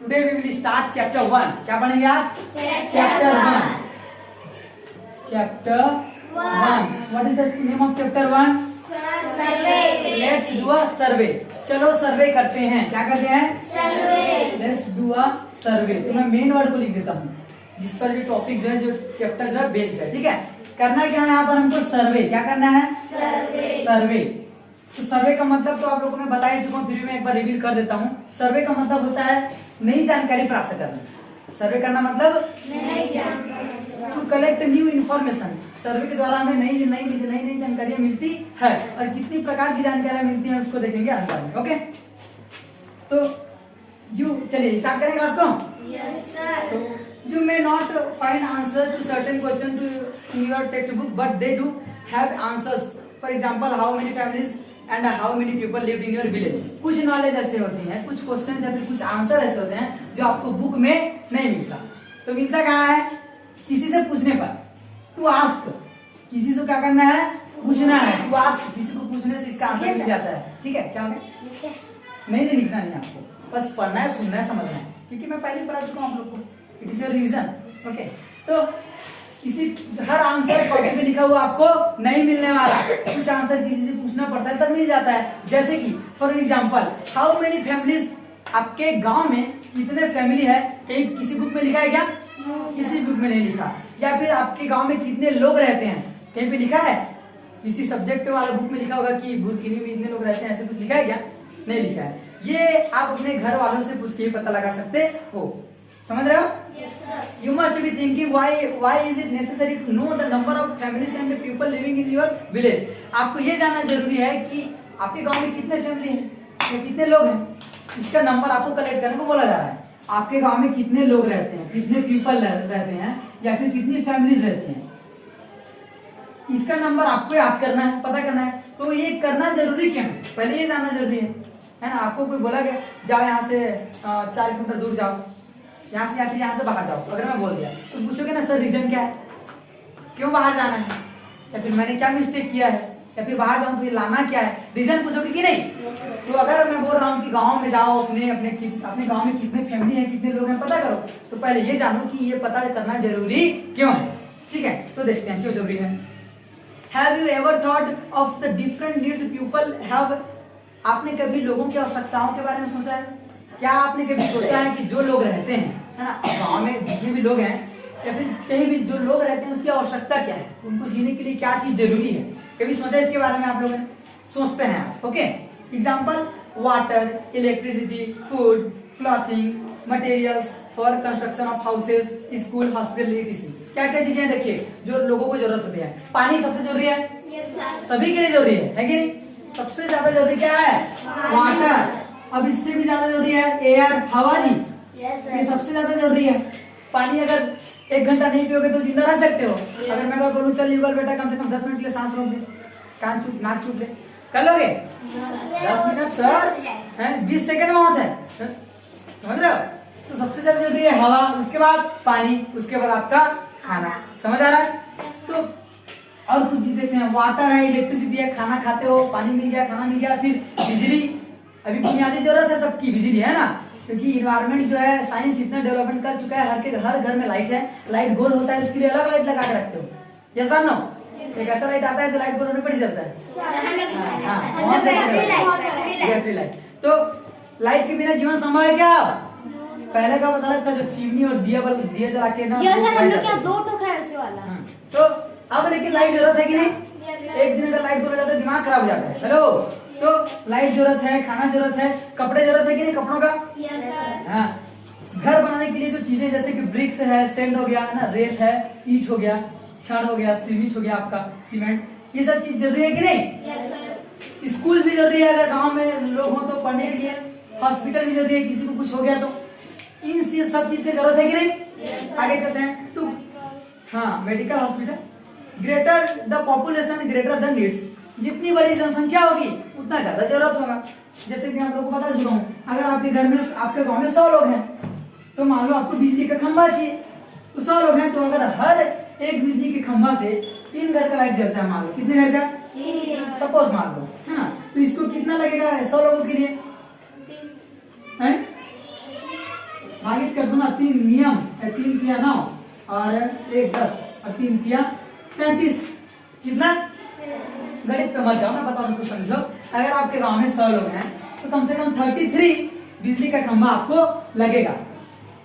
Today we will start chapter 1। क्या पढ़ेंगे आज? Chapter 1। Chapter 1। What is the name of chapter 1? Survey. Let's do a survey. चलो survey करते हैं। क्या करते हैं? Survey. Let's do a survey. तो मैं मेन वर्ड को लिख देता हूँ जिस पर ये टॉपिक जो है, जो चैप्टर जो है बेस्ड है। ठीक है, करना क्या है यहाँ पर हमको? सर्वे। क्या करना है? सर्वे। सर्वे। तो सर्वे का मतलब तो आप लोगों को मैं बता ही चुका हूँ, फिर मैं एक बार रिवील कर देता हूँ। सर्वे का मतलब होता है नई जानकारी प्राप्त करना। सर्वे करना मतलब नई जानकारी, टू कलेक्ट न्यू इन्फॉर्मेशन। सर्वे के द्वारा हमें नई जानकारियां मिलती है, और कितनी प्रकार की जानकारियां मिलती हैं उसको देखेंगे अंदर में। ओके, तो चलिए स्टार्ट करें क्लास को। Yes sir. तो you may not find answer to certain question in your textbook, but they do have answers. For example, how many families and how many people lived in your village. कुछ knowledge ऐसे होती हैं, कुछ question या फिर कुछ answer ऐसे होते हैं जो आपको बुक में नहीं मिलता। तो मिलता कहाँ है? किसी से पूछने पर। टू आस्क, किसी से क्या करना है? पूछना है। टू आस्क, किसी को पूछने से इसका आंसर मिल जाता है। ठीक है, क्या होगा? नहीं लिखना नहीं आपको, बस पढ़ना है, सुनना है, समझना है, क्योंकि मैं पहले पढ़ा चुका हूँ आप लोग को। It is your revision. Okay, तो किसी हर आंसर कॉपी पे लिखा हुआ आपको नहीं मिलने वाला। कुछ आंसर किसी से पूछना पड़ता है तब मिल जाता है। जैसे कि for example, how many families, आपके गांव में कितने फैमिली है? कहीं किसी बुक में लिखा है क्या? किसी बुक में नहीं लिखा। या फिर आपके गांव में कितने लोग रहते हैं? कहीं पे लिखा है? किसी सब्जेक्ट वाला बुक में लिखा होगा कि बुरकिनी में इतने लोग रहते हैं, ऐसे कुछ लिखा है क्या? नहीं लिखा है। ये आप अपने घर वालों से पूछ के पता लगा सकते हो। समझ रहे हो? Yes, sir. You must be thinking why is it necessary to know the number of families and the people living in your village? आपको ये जानना जरूरी है कि आपके गांव में कितने फैमिली हैं या कितने लोग हैं। इसका नंबर आपको कलेक्ट करने को बोला जा रहा है। आपके गांव में कितने लोग रहते हैं, कितने पीपल रहते हैं, या फिर कितनी फैमिलीज रहती हैं, इसका नंबर आपको याद करना है, पता करना है। तो ये करना जरूरी क्यों है? पहले ये जानना जरूरी है ना। आपको कोई बोला कि जाओ यहाँ से 4 किलोमीटर दूर जाओ, यहाँ से या फिर यहाँ से बाहर जाओ, अगर मैं बोल दिया तो पूछोगे ना सर रीजन क्या है, क्यों बाहर जाना है, या फिर मैंने क्या मिस्टेक किया है, या फिर बाहर जाऊँ तो ये लाना क्या है, रीजन पूछोगे कि नहीं? तो अगर मैं बोल रहा हूँ कि गांव में जाओ, अपने गांव में कितने फैमिली है, कितने लोग हैं पता करो, तो पहले ये जानो कि ये पता करना जरूरी क्यों है। ठीक है, तो देखते हैं क्यों जरूरी है। Have you ever thought of the different needs people have? आपने कभी लोगों की आवश्यकताओं के बारे में सोचा है? क्या आपने कभी सोचा है कि जो लोग रहते हैं, है ना, गांव में जितने भी लोग हैं या फिर कहीं भी जो लोग रहते हैं उसकी आवश्यकता क्या है, उनको जीने के लिए क्या चीज जरूरी है? कभी सोचा इसके बारे में आप लोग? सोचते हैं आप। Okay, example, water, electricity, food, clothing, materials for construction of houses, school, hospital, etc. क्या क्या चीजें देखिए जो लोगों को जरूरत होती है। पानी सबसे जरूरी है, सभी के लिए जरूरी है कि नहीं? सबसे ज्यादा जरूरी क्या है? वाटर। अब इससे भी ज्यादा जरूरी है एयर, हवा जी। ये सबसे ज्यादा जरूरी है। पानी अगर 1 घंटा नहीं पियोगे तो जिंदा रह सकते हो? अगर मैं बोलूं चल युगल बेटा कम से कम 10 मिनट के लिए सांस रोक दे, कान चुप नाक चुप ले, कर लोगे? 10 मिनट सर है, 20 सेकंड में होता है, समझ रहे हो? तो सबसे ज्यादा जरूरी है हवा, उसके बाद पानी, उसके बाद आपका खाना। समझ आ रहा है? तो और कुछ चीज देखते हैं, वाटर है, इलेक्ट्रिसिटी है, खाना खाते हो, पानी मिल गया, खाना मिल गया, फिर बिजली। अभी बुनियादी जरूरत है सबकी बिजली, है ना, क्योंकि इन्वायरमेंट जो है साइंस इतना डेवलपमेंट कर चुका है, हर घर में लाइट है, लाइट गोल होता है, उसके लिए अलग लाइट लगा के रखते हो। यस और नो? एक ऐसा लाइट आता है जो लाइट गोल होने पर ही जलता है, बैटरी लाइट। तो लाइट के बिना जीवन संभव है क्या? पहले का पता लगता जो चिमनी और दिया जला के ना, हम लोग क्या 2 टोखा है ऐसे वाला। तो अब लेकिन लाइट जरूरत है कि नहीं? एक दिन अगर लाइट बोल जाता है दिमाग खराब हो जाता है। हेलो, तो लाइट जरूरत है, खाना जरूरत है, कपड़े जरूरत है कि नहीं कपड़ों का? हाँ, घर बनाने के लिए जो चीजें जैसे कि ब्रिक्स है, सैंड हो गया ना, रेत है, ईंट हो गया, छड़ हो गया, सीमेंट हो गया, आपका सीमेंट, ये सब चीज जरूरी है कि नहीं? स्कूल भी जरूरी है अगर गाँव में लोग हो तो पढ़ने के लिए, हॉस्पिटल भी जरूरी है किसी को कुछ हो गया तो, इन सब चीज की जरूरत है कि नहीं? आगे चलते हैं। तो हाँ, medical hospital, greater the population greater the needs, जितनी बड़ी जनसंख्या होगी उतना ज्यादा जरूरत होगा। जैसे कि आप लोगों को बता चुका हूँ, अगर आपके घर में, आपके गांव में 100 लोग हैं, तो मान लो आपको बिजली का खंभा चाहिए, तो 100 लोग हैं, तो अगर हर एक बिजली के खंभा से 3 घर का लाइट जलता है, मान लो कितने घर का? 3, सपोज मान लो, है ना, तो इसको कितना लगेगा 100 लोगों के लिए? भागित कर दो ना, 3 नियम, 3 तिया 9 और 1 10 और 3 तिया 35। कितना? गणित पे मत जाओ, मैं बता दूं उसको समझो। अगर आपके गांव में 100 लोग हैं तो कम से कम 33 बिजली का खंभा आपको लगेगा।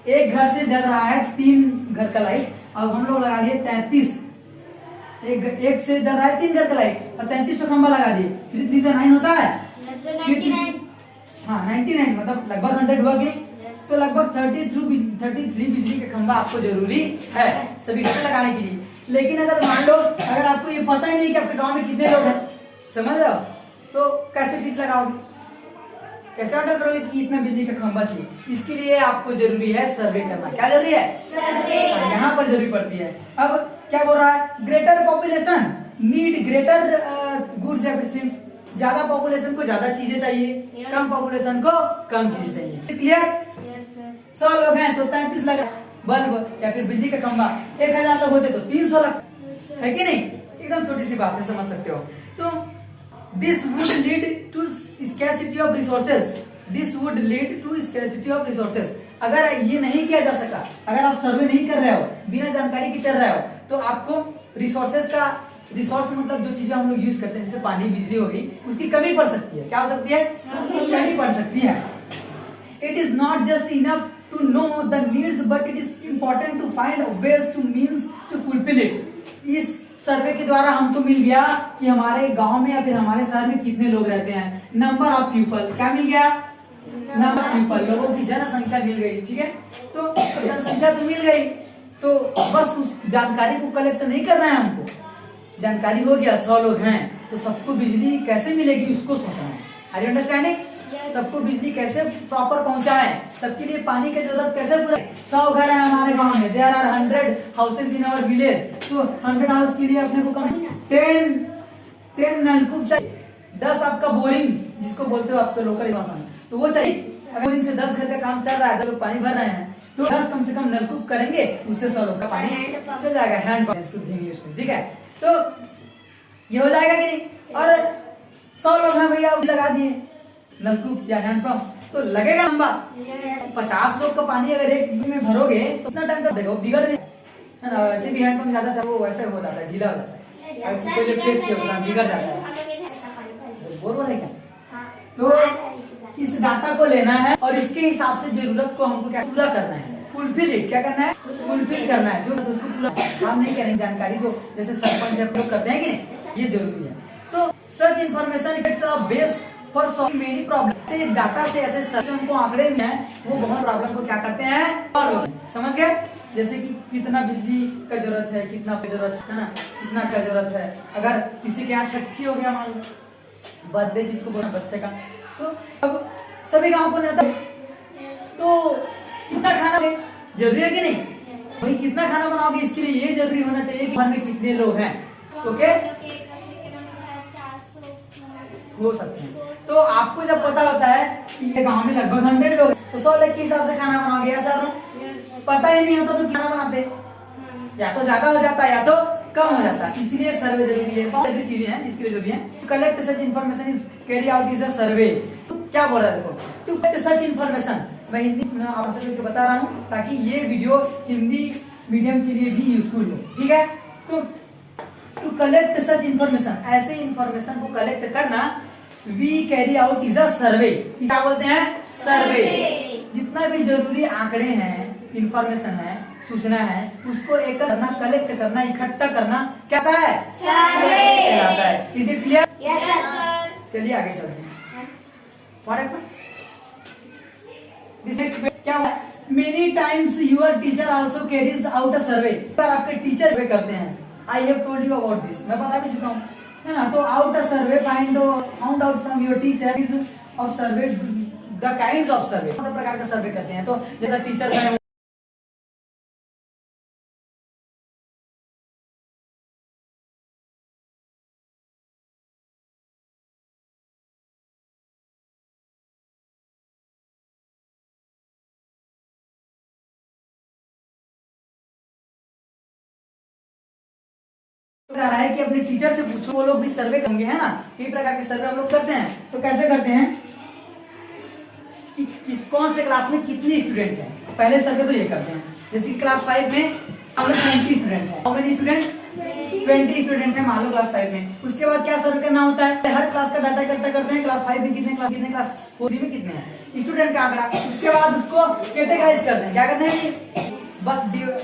एक घर से जल रहा है 3 घर का लाइट, अब हम लोग लगा लिए 33। एक से जल रहा है 3 घर का लाइट और 33 तो खंभा लगा दिए। 3 3 से 9 होता है 99। हाँ 99, मतलब लगभग 100 हुआ कि नहीं? तो लगभग 33 बिजली का खंभा आपको जरूरी है सभी घर में लगाने के लिए। लेकिन अगर मान लो अगर आपको ये पता ही नहीं कि आपके गांव में कितने लोग हैं, समझ रहे हो, तो कैसे टिक लगाओगे, कैसे ऑर्डर करोगे कि इतना बिजली का खंभा चाहिए? इसके लिए आपको जरूरी है सर्वे करना। क्या जरूरी है? सर्वे। यहाँ पर जरूरी पड़ती है। अब क्या बोल रहा है? Greater population need greater goods everything. ज्यादा पॉपुलेशन को ज्यादा चीजें चाहिए, कम पॉपुलेशन को कम चीजें चाहिए। क्लियर? 100 लोग हैं तो 33 लगा बल्ब या फिर बिजली का खंभा। 1000 लोग होते तो 300 लग, है कि नहीं? एकदम छोटी सी बात है, समझ सकते हो। तो this would lead to scarcity of resources. This would lead to scarcity of resources. अगर ये नहीं किया जा सका, अगर आप सर्वे नहीं कर रहे हो, बिना जानकारी के चल रहे हो, तो आपको रिसोर्सेज का, रिसोर्स मतलब जो चीजें हम लोग यूज करते हैं जैसे पानी बिजली हो गई, उसकी कमी पड़ सकती है। क्या हो सकती है? कमी पड़ सकती है। It is not just enough to know the needs, but it is important to find ways to means to fulfill it. इस सर्वे के द्वारा हमको मिल गया कि हमारे गांव में या फिर हमारे शहर में कितने लोग रहते हैं। नंबर ऑफ पीपल, क्या मिल गया? नंबर ऑफ पीपल, लोगों की जनसंख्या मिल गई। ठीक है, तो जनसंख्या तो मिल गई, तो बस उस जानकारी को कलेक्ट नहीं करना है हमको। जानकारी हो गया 100 लोग हैं तो सबको बिजली कैसे मिलेगी उसको सोचना है। Are you understanding? सबको बिजली कैसे प्रॉपर पहुंचाए, सबके लिए पानी की जरूरत कैसे पूरा। 100 घर है हमारे गांव में, there are 100 houses in our village, तो 100 हाउस के लिए अपने को कम 10 नलकूप चाहिए, 10 आपका बोरिंग जिसको बोलते हो आपके लोकल भाषा में, तो वो चाहिए। अगर बोरिंग से 10 घर का काम चल रहा है, 10 लोग पानी भर रहे हैं, तो 10 कम से कम नलकूप करेंगे, उससे 100 लोग का पानी चल जाएगा। हैंड पंप शुद्ध इंग्लिश में, ठीक है? तो ये हो जाएगा कि नहीं? और 100 लोग हैं भैया, लगा दिए नलकूप या हैंडपंप, तो लगेगा लंबा। 50 लोग का पानी अगर एक दिन में भरोगे तो कितना टाइम तक देखो बिगड़ भी है ना। वैसे भी हैंडपंप ज्यादा वो वैसे हो जाता है, ढीला हो जाता है, पहले प्रेस के होता है, बिगड़ जाता है। बोल है क्या? तो इस डाटा को लेना है और इसके हिसाब से जरूरत को हमको क्या पूरा करना है, फुलफिल इट। क्या करना है? फुलफिल करना है। जो उसको पूरा हम नहीं करेंगे, जानकारी जो जैसे सरपंच से प्रयोग करते हैं कि नहीं, ये जरूरी है। तो search information it's a base for solving many problem. Data से ऐसे सर्च हमको आंकड़े में है वो बहुत प्रॉब्लम को क्या करते हैं, सॉल्व। समझ गए? जैसे कि कितना बिजली का जरूरत है, कितना का जरूरत है ना, कितना का जरूरत है। अगर किसी के यहाँ छठी हो गया, मान लो बर्थडे जिसको बोला बच्चे का, तो अब सभी गाँव को नहीं, तो कितना खाना जरूरी है कि नहीं? भाई कितना खाना बनाओगे, इसके लिए ये जरूरी होना चाहिए कि घर में कितने लोग हैं। ओके, हो सकते हैं। तो आपको जब पता होता है कि ये गांव में लगभग 100 लोग, तो 100 लोग के हिसाब से खाना बनाओगे। या सर पता ही नहीं होता तो खाना बनाते, या तो ज्यादा हो जाता है या तो कम हो जाता है। इसलिए सर्वे जरूरी है। बहुत ऐसी चीजें हैं जिसके लिए जरूरी है। Collect such information is carry out is a survey. तो क्या बोल रहा है देखो, टू कलेक्ट सच इन्फॉर्मेशन। मैं हिंदी में आपसे बता रहा हूँ ताकि ये वीडियो हिंदी मीडियम के लिए भी यूजफुल हो। ठीक है, तो टू कलेक्ट सच इन्फॉर्मेशन, ऐसे इन्फॉर्मेशन को कलेक्ट करना, we carry out is a survey. क्या बोलते हैं? सर्वे। जितना भी जरूरी आंकड़े हैं, इंफॉर्मेशन है, सूचना है, उसको एकत्र करना, कलेक्ट करना, इकट्ठा करना क्या था है? सर्वे कहलाता है। Is it clear? Yes sir. चलिए आगे चलते हैं। क्या हुआ? Many times your teacher also carries out a survey. आपके टीचर वे करते हैं। I have told you about this, मैं बता भी चुका हूँ, है ना। तो out a survey, find out from your teacher of survey the kinds of survey. सब प्रकार का सर्वे करते हैं। तो जैसा टीचर है बता रहा है कि अपने टीचर से पूछो, वो लोग भी सर्वे करेंगे, है ना। कई प्रकार के सर्वे हम लोग करते हैं। तो कैसे करते हैं कि किसको कौन से क्लास में कितने स्टूडेंट हैं। पहले सर्वे तो ये करते हैं, जैसे कि क्लास 5 में हम लोग 20 स्टूडेंट हैं। How many student? 20 स्टूडेंट है मान लो क्लास 5 में। उसके बाद क्या सर्वे करना होता है, हर क्लास का डाटा इकट्ठा करते हैं, क्लास 5 में कितने, क्लास 4 में कितने हैं स्टूडेंट का आंकड़ा। उसके बाद उसको कैटेगराइज करते हैं, क्या करते हैं,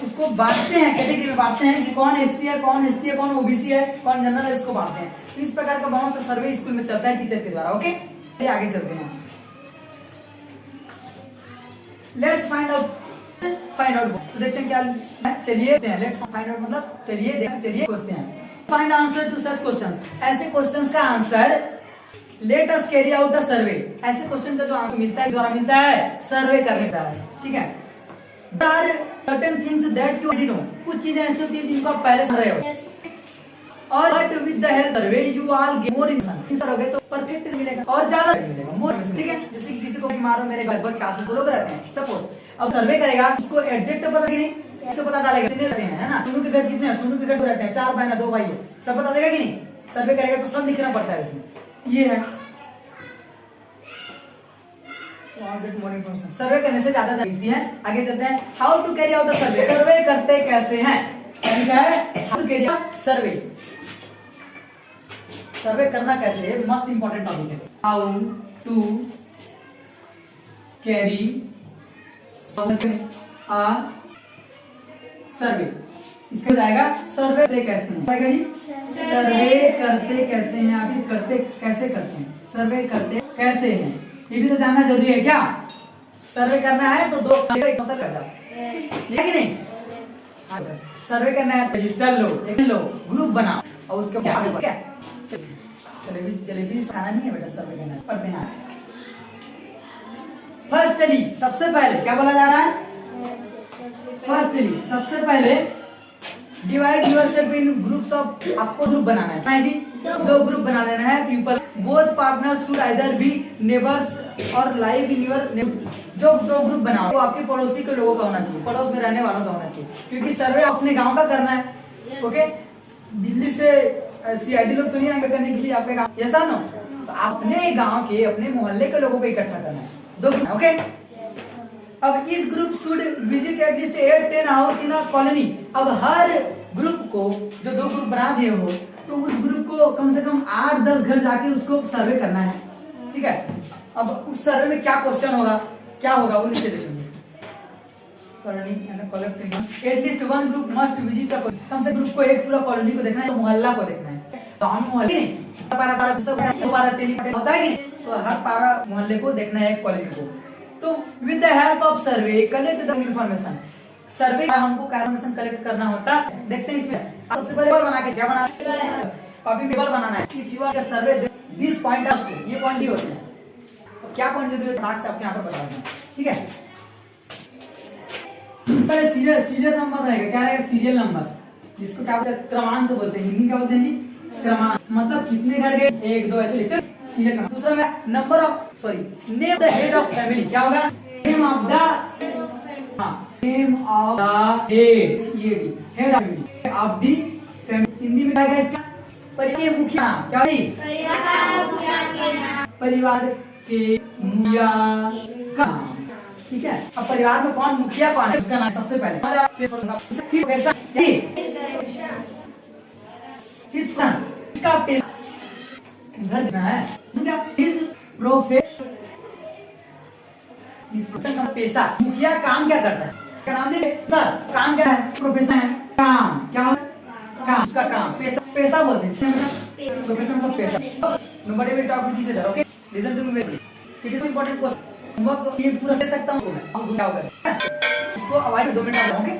उसको बांटते हैं, कैटेगरी में बांटते हैं कि कौन एससी है, कौन एसटी है, कौन ओबीसी है, कौन जनरल है, इसको बांटते हैं। तो इस प्रकार का बहुत सा सर्वे स्कूल में चलता है टीचर के द्वारा। ओके, आगे चलते हैं। लेट्स फाइंड आउट देखते हैं क्या है। चलिए लेट्स फाइंड आउट मतलब चलिए पूछते हैं। Find answer to such questions, ऐसे क्वेश्चंस का answer. Let us carry out a survey, ऐसे क्वेश्चन का जो आंसर मिलता है, द्वारा मिलता है सर्वे करने से, ठीक है। There are certain things that you already know, कुछ चीजें ऐसी होती हैं जिनको आप पहले समझ रहे हो, और but with the help survey you all get more information हो गए तो परफेक्ट मिलेगा और ज्यादा मिलेगा, मोर, ठीक है। जैसे कि किसी को मारो, मेरे घर पर 400 लोग रहते हैं सपोज, अब सर्वे करेगा उसको एग्जैक्ट पता कि नहीं, कैसे पता डालेगा, कितने रहते हैं, है ना। सोनू के घर कितने हैं, सोनू के घर रहते हैं 4 भाई ना 2 भाई है, सब बता देगा कि नहीं। सर्वे करेगा तो सब लिखना पड़ता है इसमें, ये है। सर्वे करने से ज्यादा दिखती है। आगे चलते हैं, how to carry out a survey, survey करते कैसे हैं, क्या है, how to carry out survey, survey करना कैसे है, मस्त इंपॉर्टेंट टॉपिक है। How to carry a survey, इसका जाएगा सर्वे करते कैसे हैं, आएगा जी सर्वे करते कैसे हैं, आप करते कैसे करते हैं, सर्वे करते कैसे हैं, ये भी तो जानना जरूरी है। क्या सर्वे करना है तो 2 मसल कर जाओ, ये कि नहीं। सर्वे करना है रजिस्टर लो, एक लो, ग्रुप बनाओ और उसके बाद क्या जलेबी खाना नहीं है बेटा, सर्वे करना है, पढ़ते हैं। फर्स्टली सबसे पहले क्या बोला जा रहा है, फर्स्टली सबसे पहले divide yourself in groups of, आपको ग्रुप बनाना है जी, 2 ग्रुप बना लेना है। People both partners should either be neighbours और लाइव इन योर नेबरहुड। जो 2 ग्रुप बनाओ वो आपके पड़ोसी के लोगों का होना चाहिए, पड़ोस में रहने वालों का होना चाहिए, क्योंकि सर्वे अपने गांव का करना है। ओके, दिल्ली से सीआईडी लोग तो नहीं आएंगे करने के लिए आपके गांव, ऐसा ना, तो अपने गांव के अपने मोहल्ले के लोगों को इकट्ठा करना है, 2 ग्रुप। ओके, अब इस group should visit at least 8-10 house in a colony. अब हर ग्रुप को, जो 2 ग्रुप बना दिए हो, तो उस ग्रुप को कम से कम 8-10 घर जाके उसको सर्वे करना है, ठीक है। अब उस सर्वे में क्या क्वेश्चन होगा, क्या होगा वो नीचे देखेंगे। Colony and collect at least 1 group must visit a, कम से ग्रुप को एक पूरा कॉलोनी को देखना है, तो मोहल्ला को देखना है, गांव मोहल्ले नहीं, पारा पारा तेली होता है कि नहीं, तो हर पारा मोहल्ले को देखना है, एक कॉलोनी को। तो with the help of survey collect the information, survey हमको इंफॉर्मेशन कलेक्ट करना होता है। देखते हैं इसमें सबसे पहले टेबल बना के, क्या बनाना है, कॉपी टेबल बनाना है। If you are the survey this point first, ये पॉइंट ही होते हैं, तो क्या पॉइंट जरूरी है मार्क्स आपके यहां पर बता देना, ठीक है। पहले सीरियल नंबर रहेगा, क्या रहेगा, सीरियल नंबर, जिसको क्या बोलते हैं, क्रमांक बोलते हैं, हिंदी क्या बोलते हैं जी, क्रमांक, मतलब कितने घर गए, 1 2 ऐसे लिखते हैं, सीरियल नंबर। दूसरा में number of, sorry name the head of family, क्या होगा, name of the, name of the head, head of the family, Hindi में क्या है इसका, परिवार मुखिया, क्या है, परिवार के मुखिया का, ठीक है। अब परिवार में कौन मुखिया कौन है, उसका नाम सबसे पहले, इसका पेशा घर देना है, क्या प्रोफेशन, इस प्रोफेशन का पेशा, मुखिया काम क्या करता है, क्या नाम दे सर, काम क्या है, प्रोफेशन है, काम क्या है, काम, उसका काम, पेशा, पेशा बोलते हैं, प्रोफेशन का पेशा। नंबर में टॉपिक किसे दे, okay, listen to me very, it is important question, work ये पूरा से सकता हूं मैं, अब क्या होगा इसको avoid 2 minute, okay.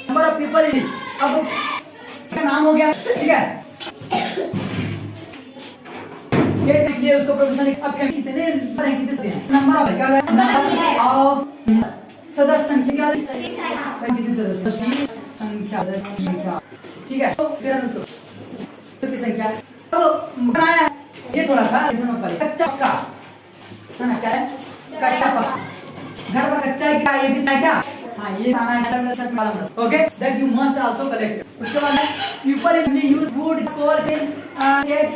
Number of people in, अब क्या नाम हो गया, ठीक है, ये लिखिए उसको प्रोफेशन। अब कितने नंबर ऑफ, क्या है, नंबर ऑफ सदस्य संख्या, कितने सदस्य संख्या, ठीक है। तो फिर हम उसको की संख्या तो बनाया, ये थोड़ा सा कच्चा पक्का है ना, क्या है, कच्चा पक्का, घर पर कच्चा है क्या, ये भी क्या, हाँ ये आना है, okay, that you must also collect. उसके बाद people in use wood coal in gate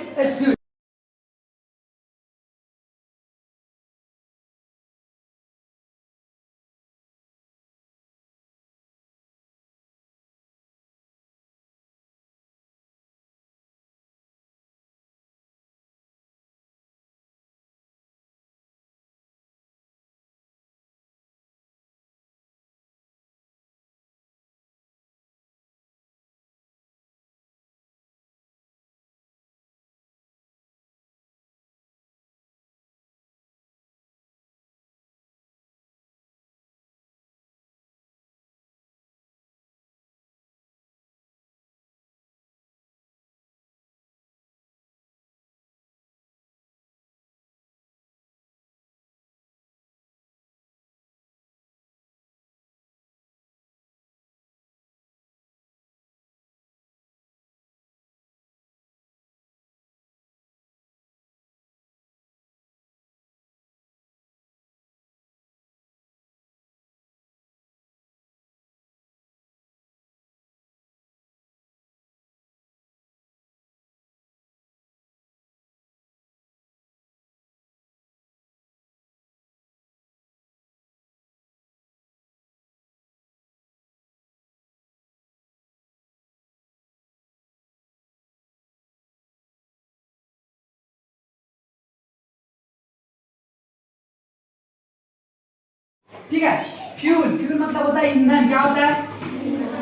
ठीक है। फ्यूल, फ्यूल मतलब होता है ईंधन। क्या होता है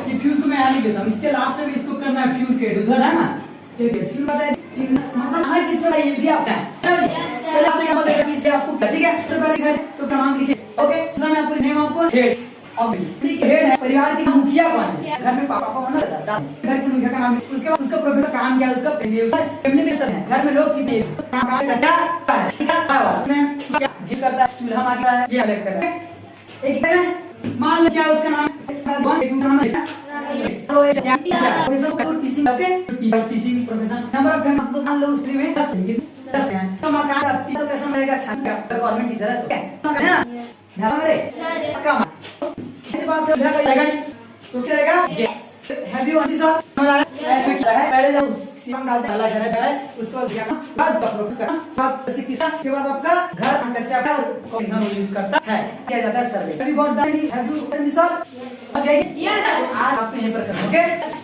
कि फ्यूल को मैं यहाँ लिख देता हूँ, इसके लास्ट में भी इसको करना है फ्यूल के उधर है ना। ठीक है, फ्यूल मतलब मतलब ना किस पे ये भी आपका है। पहले आपने क्या बताया कि इससे आपको ठीक है, तो पहले घर तो क्रमांक लिखिए। ओके, दूसरा मैं आपको नेम आपको हेड। अब ठीक है, हेड है परिवार की मुखिया कौन है, घर में पापा कौन है, दादा। घर के मुखिया का नाम, उसके बाद उसका प्रोफेसर काम क्या है, उसका फैमिली में सब है, घर में लोग कितने काम करता है, में गिफ्ट करता है, चूल्हा मांगता है, ये अलग करता है। एक है मान लो क्या उसका नाम है, teaching. Okay, teaching profession. Number of family मतलब मान लो उस में 10 है, तो मकान अब तो कैसा मिलेगा, अच्छा गवर्नमेंट टीचर है, ठीक है ना, ध्यान मेरे कम ऐसे बात हो जाएगा। तो क्या रहेगा, हैव यू ऑन सर, समझ आया? ऐसे क्या है, पहले जब सीएम डालते हैं अलग है, उसके बाद क्या बाद प्रोफेसर करना, बाद किसान के बाद आपका घर कच्चा का ईंधन यूज करता है, किया जाता है सर्वे। अभी बहुत have you on sir, okay yes, आज आपने यहीं पर करना, ओके।